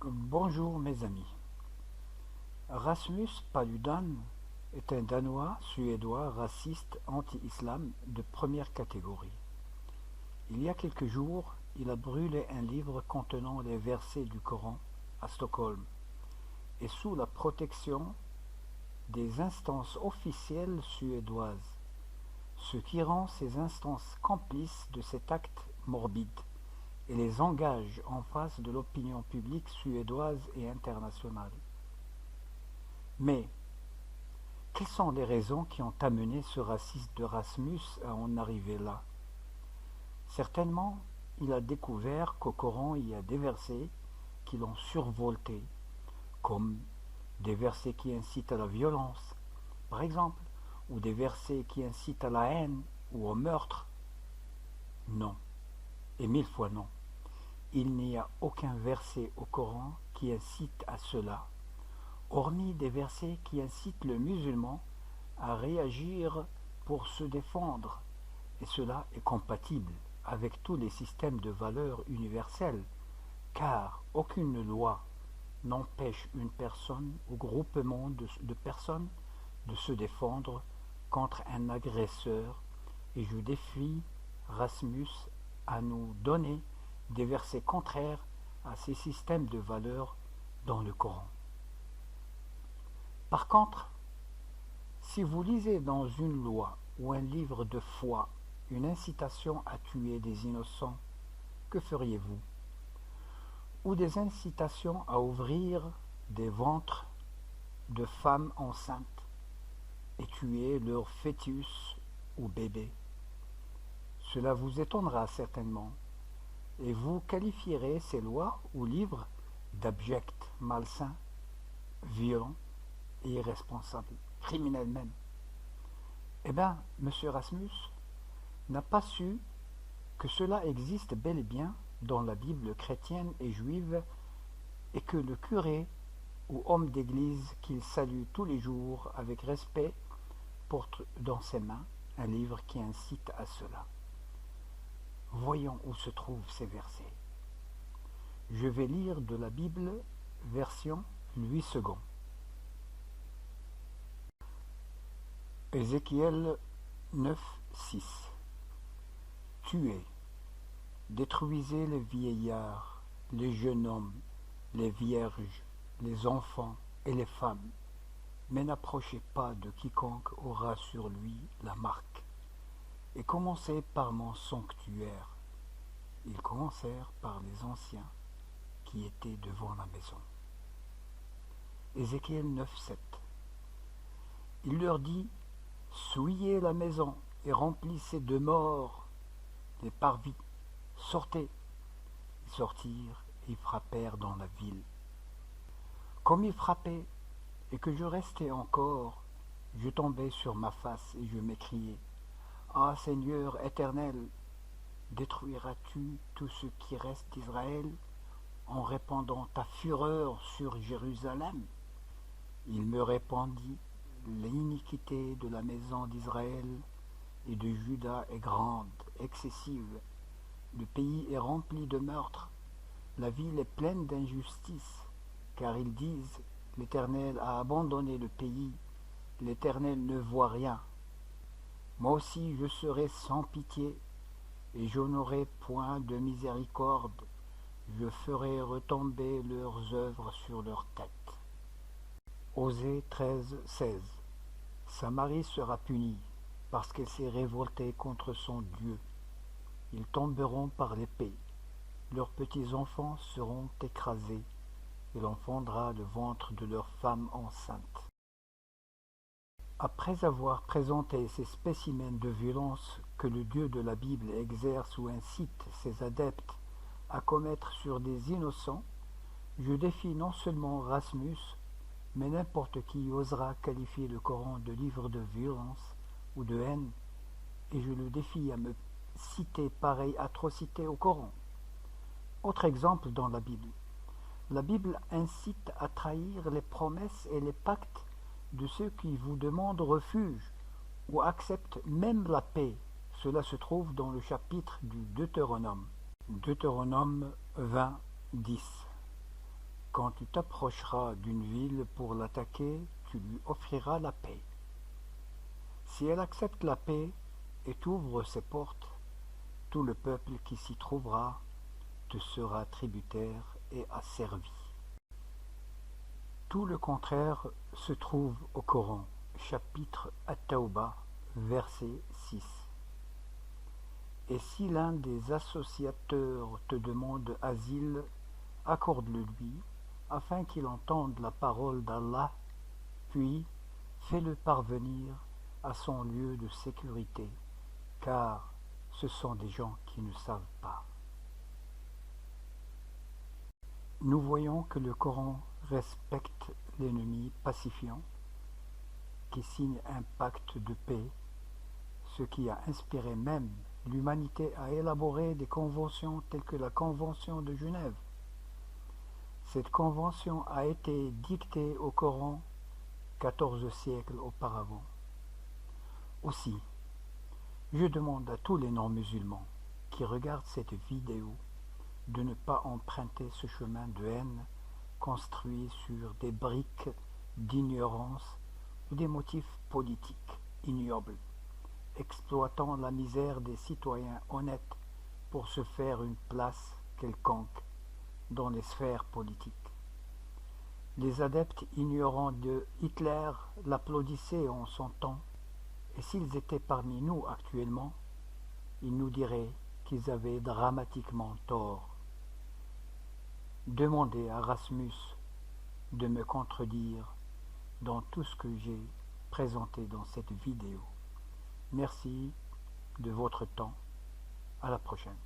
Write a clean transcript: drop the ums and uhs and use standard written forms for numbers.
Bonjour mes amis. Rasmus Paludan est un Danois suédois raciste anti-islam de première catégorie. Il y a quelques jours, il a brûlé un livre contenant les versets du Coran à Stockholm et sous la protection des instances officielles suédoises, ce qui rend ces instances complices de cet acte morbide et les engage en face de l'opinion publique suédoise et internationale. Mais, quelles sont les raisons qui ont amené ce raciste de Rasmus à en arriver là? Certainement, il a découvert qu'au Coran il y a des versets qui l'ont survolté, comme des versets qui incitent à la violence, par exemple, ou des versets qui incitent à la haine ou au meurtre. Non, et mille fois non. Il n'y a aucun verset au Coran qui incite à cela, hormis des versets qui incitent le musulman à réagir pour se défendre, et cela est compatible avec tous les systèmes de valeurs universels, car aucune loi n'empêche une personne ou groupement de personnes de se défendre contre un agresseur, et je défie Rasmus à nous donner des versets contraires à ces systèmes de valeurs dans le Coran. Par contre, si vous lisez dans une loi ou un livre de foi une incitation à tuer des innocents, que feriez-vous? Ou des incitations à ouvrir des ventres de femmes enceintes et tuer leurs fœtus ou bébés? Cela vous étonnera certainement, et vous qualifierez ces lois ou livres d'abjects, malsains, violents et irresponsables, criminels même. Eh bien, M. Rasmus n'a pas su que cela existe bel et bien dans la Bible chrétienne et juive, et que le curé ou homme d'église qu'il salue tous les jours avec respect porte dans ses mains un livre qui incite à cela. Voyons où se trouvent ces versets. Je vais lire de la Bible version Louis II. Ézéchiel 9, 6. Tuez, détruisez les vieillards, les jeunes hommes, les vierges, les enfants et les femmes, mais n'approchez pas de quiconque aura sur lui la marque. Et commencez par mon sanctuaire. Ils commencèrent par les anciens qui étaient devant la maison. Ézéchiel 9, 7. Il leur dit: souillez la maison et remplissez de morts les parvis. Sortez. Ils sortirent et ils frappèrent dans la ville. Comme ils frappaient et que je restais encore, je tombai sur ma face et je m'écriai: ah Seigneur éternel, détruiras-tu tout ce qui reste d'Israël en répandant ta fureur sur Jérusalem? Il me répondit: l'iniquité de la maison d'Israël et de Juda est grande, excessive. Le pays est rempli de meurtres, la ville est pleine d'injustice, car ils disent: l'Éternel a abandonné le pays, l'Éternel ne voit rien. Moi aussi je serai sans pitié, et je n'aurai point de miséricorde, je ferai retomber leurs œuvres sur leur tête. Osée 13, 16. Samarie sera punie, parce qu'elle s'est révoltée contre son Dieu. Ils tomberont par l'épée, leurs petits-enfants seront écrasés, et l'on fendra le ventre de leurs femmes enceintes. Après avoir présenté ces spécimens de violence que le Dieu de la Bible exerce ou incite ses adeptes à commettre sur des innocents, je défie non seulement Rasmus, mais n'importe qui osera qualifier le Coran de livre de violence ou de haine, et je le défie à me citer pareille atrocité au Coran. Autre exemple dans la Bible. La Bible incite à trahir les promesses et les pactes de ceux qui vous demandent refuge ou acceptent même la paix. Cela se trouve dans le chapitre du Deutéronome. Deutéronome 20, 10. Quand tu t'approcheras d'une ville pour l'attaquer, tu lui offriras la paix. Si elle accepte la paix et t'ouvre ses portes, tout le peuple qui s'y trouvera te sera tributaire et asservi. Tout le contraire se trouve au Coran, chapitre At-Tawbah, verset 6. Et si l'un des associateurs te demande asile, accorde-le lui, afin qu'il entende la parole d'Allah, puis fais-le parvenir à son lieu de sécurité, car ce sont des gens qui ne savent pas. Nous voyons que le Coran respecte l'ennemi pacifiant, qui signe un pacte de paix, ce qui a inspiré même l'humanité à élaborer des conventions telles que la Convention de Genève. Cette convention a été dictée au Coran 14 siècles auparavant. Aussi, je demande à tous les non-musulmans qui regardent cette vidéo de ne pas emprunter ce chemin de haine construit sur des briques d'ignorance ou des motifs politiques ignobles, exploitant la misère des citoyens honnêtes pour se faire une place quelconque dans les sphères politiques. Les adeptes ignorants de Hitler l'applaudissaient en son temps, et s'ils étaient parmi nous actuellement, ils nous diraient qu'ils avaient dramatiquement tort. Demandez à Rasmus de me contredire dans tout ce que j'ai présenté dans cette vidéo. Merci de votre temps. À la prochaine.